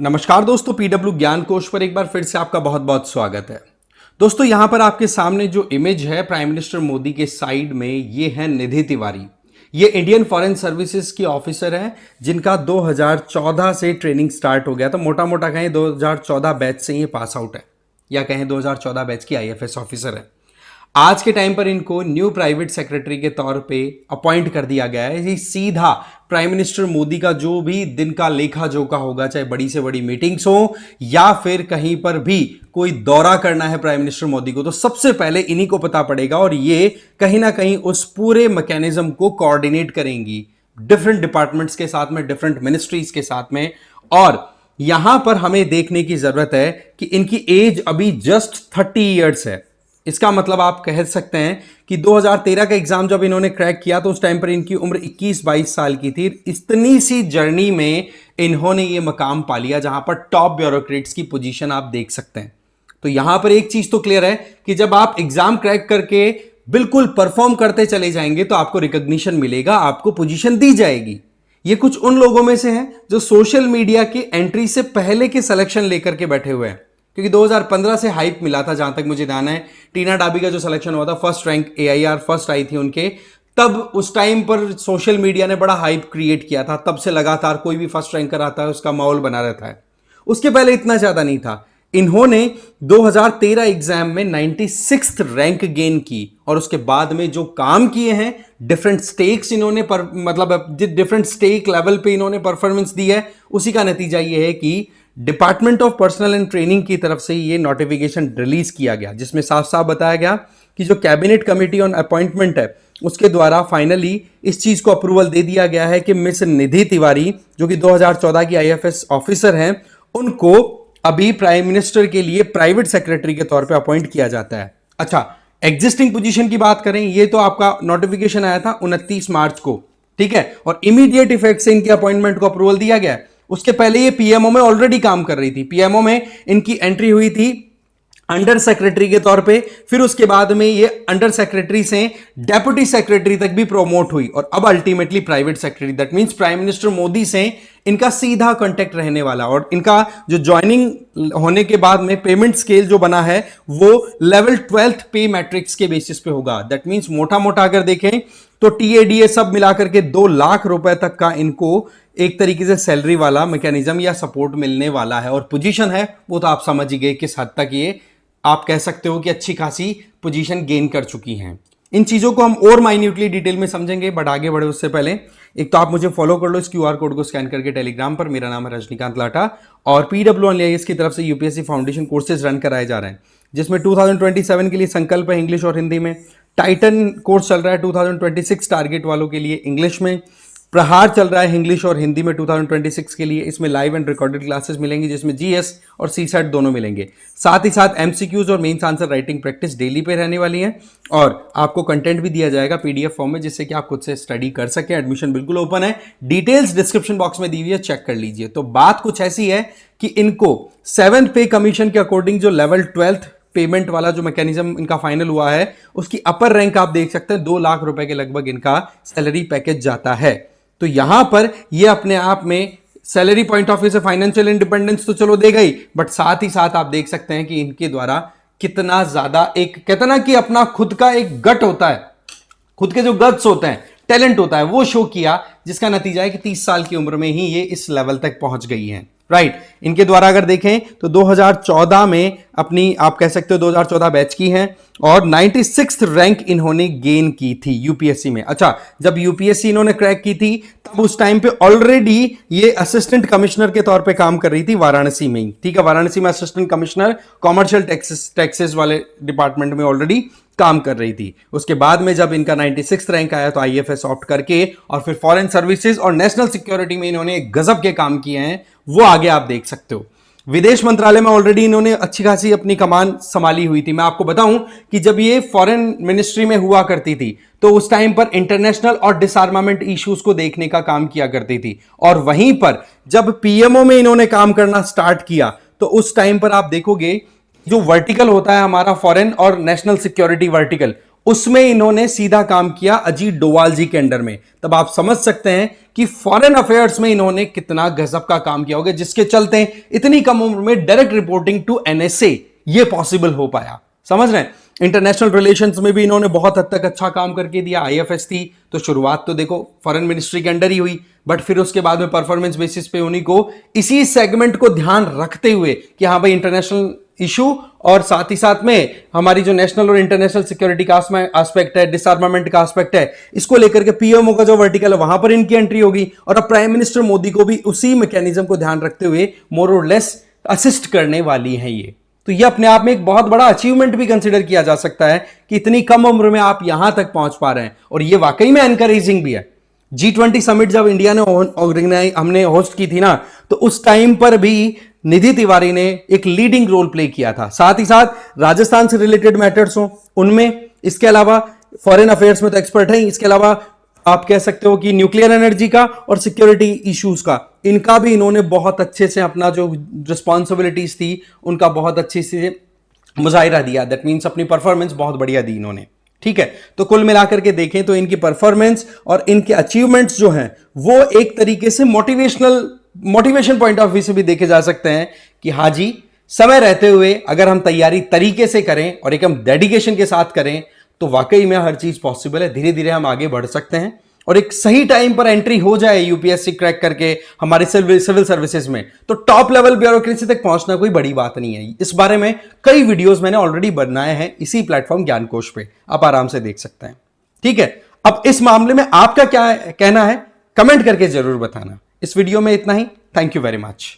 नमस्कार दोस्तों, पीडब्ल्यू ज्ञान कोश पर एक बार फिर से आपका बहुत बहुत स्वागत है। दोस्तों यहां पर आपके सामने जो इमेज है प्राइम मिनिस्टर मोदी के साइड में, ये है निधि तिवारी। ये इंडियन फॉरेन सर्विसेज की ऑफिसर है जिनका 2014 से ट्रेनिंग स्टार्ट हो गया था। मोटा मोटा कहें 2014 बैच से ये पास आउट है, या कहें 2014 बैच की आईएफएस ऑफिसर है। आज के टाइम पर इनको न्यू प्राइवेट सेक्रेटरी के तौर पे अपॉइंट कर दिया गया है। ये सीधा प्राइम मिनिस्टर मोदी का जो भी दिन का लेखा जोखा होगा, चाहे बड़ी से बड़ी मीटिंग्स हो या फिर कहीं पर भी कोई दौरा करना है प्राइम मिनिस्टर मोदी को, तो सबसे पहले इन्हीं को पता पड़ेगा और ये कहीं ना कहीं उस पूरे मैकेनिज्म को कोऑर्डिनेट करेंगी डिफरेंट डिपार्टमेंट्स के साथ में, डिफरेंट मिनिस्ट्रीज के साथ में। और यहां पर हमें देखने की जरूरत है कि इनकी एज अभी जस्ट 30 ईयर्स है। इसका मतलब आप कह सकते हैं कि 2013 का एग्जाम जब इन्होंने क्रैक किया तो उस टाइम पर इनकी उम्र 21-22 साल की थी। इतनी सी जर्नी में इन्होंने ये मकाम पा लिया जहां पर टॉप ब्यूरोक्रेट्स की पोजीशन आप देख सकते हैं। तो यहां पर एक चीज तो क्लियर है कि जब आप एग्जाम क्रैक करके बिल्कुल परफॉर्म करते चले जाएंगे तो आपको रिकॉग्निशन मिलेगा, आपको पोजीशन दी जाएगी। ये कुछ उन लोगों में से हैं जो सोशल मीडिया की एंट्री से पहले के सिलेक्शन लेकर के बैठे हुए हैं, क्योंकि 2015 से हाइप मिला था। जहां तक मुझे ध्यान है, टीना डाबी का जो सिलेक्शन हुआ था, फर्स्ट रैंक AIR फर्स्ट आई थी उनके, तब उस टाइम पर सोशल मीडिया ने बड़ा हाइप क्रिएट किया था। तब से लगातार कोई भी फर्स्ट रैंक कराता है उसका माहौल बना रहता है। उसके पहले इतना ज्यादा नहीं था। इन्होंने 2013 एग्जाम में 96th रैंक गेन की और उसके बाद में जो काम किए हैं, डिफरेंट स्टेक्स इन्होंने मतलब डिफरेंट स्टेक लेवल पे इन्होंने परफॉर्मेंस दी है, उसी का नतीजा ये है कि department of personal and training की तरफ से ये नोटिफिकेशन रिलीज किया गया, जिसमें साफ साफ बताया गया कि जो कैबिनेट कमेटी ऑन अपॉइंटमेंट है उसके द्वारा फाइनली इस चीज को अप्रूवल दे दिया गया है कि मिस निधि तिवारी, जो कि 2014 की आईएफएस ऑफिसर हैं, उनको अभी प्राइम मिनिस्टर के लिए प्राइवेट सेक्रेटरी के तौर पे अपॉइंट किया जाता है। अच्छा, एग्जिस्टिंग पोजीशन की बात करें, ये तो आपका नोटिफिकेशन आया था 29 मार्च को, ठीक है, और इमीडिएट इफेक्ट से इनकी अपॉइंटमेंट को अप्रूवल दिया गया। उसके पहले ये पीएमओ में ऑलरेडी काम कर रही थी। पीएमओ में इनकी एंट्री हुई थी अंडर सेक्रेटरी के तौर पे, फिर उसके बाद में ये अंडर सेक्रेटरी से डेप्यूटी सेक्रेटरी तक भी प्रोमोट हुई और अब ultimately private secretary. That means prime minister Modi से इनका सीधा कांटेक्ट रहने वाला, और इनका जो ज्वाइनिंग होने के बाद में पेमेंट स्केल जो बना है वो लेवल 12th पे मैट्रिक्स के बेसिस पे होगा। दैट मींस मोटा मोटा अगर देखें तो TADA सब मिलाकर के 2 लाख रुपए तक का इनको एक तरीके से सैलरी वाला मैकेनिज्म या सपोर्ट मिलने वाला है। और पोजीशन है वो तो आप समझ ही गए किस हद तक ये आप कह सकते हो कि अच्छी खासी पोजीशन गेन कर चुकी हैं। इन चीजों को हम और माइन्यूटली डिटेल में समझेंगे, बट आगे बढ़े उससे पहले एक तो आप मुझे फॉलो कर लो इस QR कोड को स्कैन करके टेलीग्राम पर। मेरा नाम है रजनीकांत लाटा और PWIS की तरफ से UPSC फाउंडेशन कोर्सेज रन कराए जा रहे हैं, जिसमें 2027 के लिए संकल्प है इंग्लिश और हिंदी में, टाइटन कोर्स चल रहा है 2026 टारगेट वालों के लिए इंग्लिश में, प्रहार चल रहा है इंग्लिश और हिंदी में 2026 के लिए। इसमें लाइव एंड रिकॉर्डेड क्लासेस मिलेंगी जिसमें GS और CSAT दोनों मिलेंगे। साथ ही साथ MCQs और mains answer writing practice daily पे रहने वाली है और आपको कंटेंट भी दिया जाएगा PDF फॉर्म में, जिससे कि आप खुद से स्टडी कर सकें। एडमिशन बिल्कुल ओपन है, डिटेल्स डिस्क्रिप्शन बॉक्स में दी हुई है, चेक कर लीजिए। तो बात कुछ ऐसी है कि इनको 7th पे कमीशन के अकॉर्डिंग जो लेवल 12th पेमेंट वाला जो मैकेनिज्म इनका फाइनल हुआ है, उसकी अपर रैंक आप देख सकते हैं 2 लाख रुपए के लगभग इनका सैलरी पैकेज जाता है। तो यहां पर ये अपने आप में सैलरी पॉइंट ऑफ व्यू से फाइनेंशियल इंडिपेंडेंस तो चलो देगा ही, बट साथ ही साथ आप देख सकते हैं कि इनके द्वारा कितना ज्यादा एक कहते ना कि अपना खुद का एक गट होता है, खुद के जो गट्स होते हैं, टैलेंट होता है, वो शो किया, जिसका नतीजा है कि 30 साल की उम्र में ही ये इस लेवल तक पहुंच गई हैं। राइट, इनके द्वारा अगर देखें तो 2014 में अपनी आप कह सकते हो 2014 बैच की हैं और 96th रैंक इन्होंने गेन की थी UPSC में। अच्छा, जब UPSC इन्होंने क्रैक की थी तब उस टाइम पे ऑलरेडी ये असिस्टेंट कमिश्नर के तौर पे काम कर रही थी वाराणसी में ही, ठीक है। वाराणसी में असिस्टेंट कमिश्नर कॉमर्शियल टैक्सेस वाले डिपार्टमेंट में ऑलरेडी काम कर रही थी। उसके बाद में जब इनका 96th रैंक आया तो IFS ऑप्ट करके और फिर फॉरेन सर्विसेज और नेशनल सिक्योरिटी में इन्होंने गजब के काम किए हैं, वो आगे आप देख सकते हो। विदेश मंत्रालय में ऑलरेडी इन्होंने अच्छी खासी अपनी कमान संभाली हुई थी। मैं आपको बताऊं कि जब ये फॉरेन मिनिस्ट्री में हुआ करती थी तो उस टाइम पर इंटरनेशनल और डिसआर्मामेंट इश्यूज को देखने का काम किया करती थी, और वहीं पर जब PMO में इन्होंने काम करना स्टार्ट किया तो उस टाइम पर आप देखोगे जो वर्टिकल होता है हमारा फॉरेन और नेशनल सिक्योरिटी वर्टिकल, उसमें इन्होंने सीधा काम किया अजीत डोवाल जी के अंडर में। तब आप समझ सकते हैं कि फॉरेन अफेयर्स में इन्होंने कितना गजब का काम किया होगा, जिसके चलते इतनी कम उम्र में डायरेक्ट रिपोर्टिंग टू एनएसए ये पॉसिबल हो पाया। समझ रहे हैं? इंटरनेशनल रिलेशंस में भी इन्होंने बहुत हद तक अच्छा काम करके दिया। आईएफएस थी तो शुरुआत तो देखो फॉरेन मिनिस्ट्री के अंडर ही हुई, बट फिर उसके बाद में परफॉर्मेंस बेसिस पे उन्हीं को इसी सेगमेंट को ध्यान रखते हुए कि हाँ भाई इंटरनेशनल इशू और साथ ही साथ में हमारी जो नेशनल और इंटरनेशनल सिक्योरिटी का एस्पेक्ट है, डिसआर्मामेंट का एस्पेक्ट है, इसको लेकर के पीएमओ का जो वर्टिकल है वहां पर इनकी एंट्री होगी। और अब प्राइम मिनिस्टर मोदी को भी उसी मैकेनिज्म को ध्यान रखते हुए मोर और लेस असिस्ट करने वाली है ये। तो ये अपने आप में एक बहुत बड़ा अचीवमेंट भी कंसिडर किया जा सकता है कि इतनी कम उम्र में आप यहां तक पहुंच पा रहे हैं, और ये वाकई में एनकरेजिंग भी है। G20 समिट जब इंडिया ने हमने होस्ट की थी ना, तो उस टाइम पर भी निधि तिवारी ने एक लीडिंग रोल प्ले किया था। साथ ही साथ राजस्थान से रिलेटेड मैटर्स हो उनमें, इसके अलावा फॉरेन अफेयर्स में तो एक्सपर्ट है, इसके अलावा आप कह सकते हो कि न्यूक्लियर एनर्जी का और सिक्योरिटी इश्यूज का, इनका भी इन्होंने बहुत अच्छे से अपना जो रिस्पॉन्सिबिलिटीज थी उनका बहुत अच्छे से मुजाहिरा दिया। दैट मीन्स अपनी परफॉर्मेंस बहुत बढ़िया दी इन्होंने। ठीक है, तो कुल मिलाकर के देखें तो इनकी परफॉर्मेंस और इनके अचीवमेंट्स जो हैं वो एक तरीके से मोटिवेशन पॉइंट ऑफ व्यू से भी देखे जा सकते हैं कि हाँ जी, समय रहते हुए अगर हम तैयारी तरीके से करें और एक हम डेडिकेशन के साथ करें तो वाकई में हर चीज पॉसिबल है। धीरे धीरे हम आगे बढ़ सकते हैं और एक सही टाइम पर एंट्री हो जाए यूपीएससी क्रैक करके हमारे सिविल सर्विसेज में, तो टॉप लेवल ब्यूरोक्रेसी तक पहुंचना कोई बड़ी बात नहीं है। इस बारे में कई वीडियोस मैंने ऑलरेडी बनाए हैं इसी प्लेटफॉर्म ज्ञानकोश पे, आप आराम से देख सकते हैं। ठीक है, अब इस मामले में आपका क्या कहना है कमेंट करके जरूर बताना। इस वीडियो में इतना ही। Thank you very much.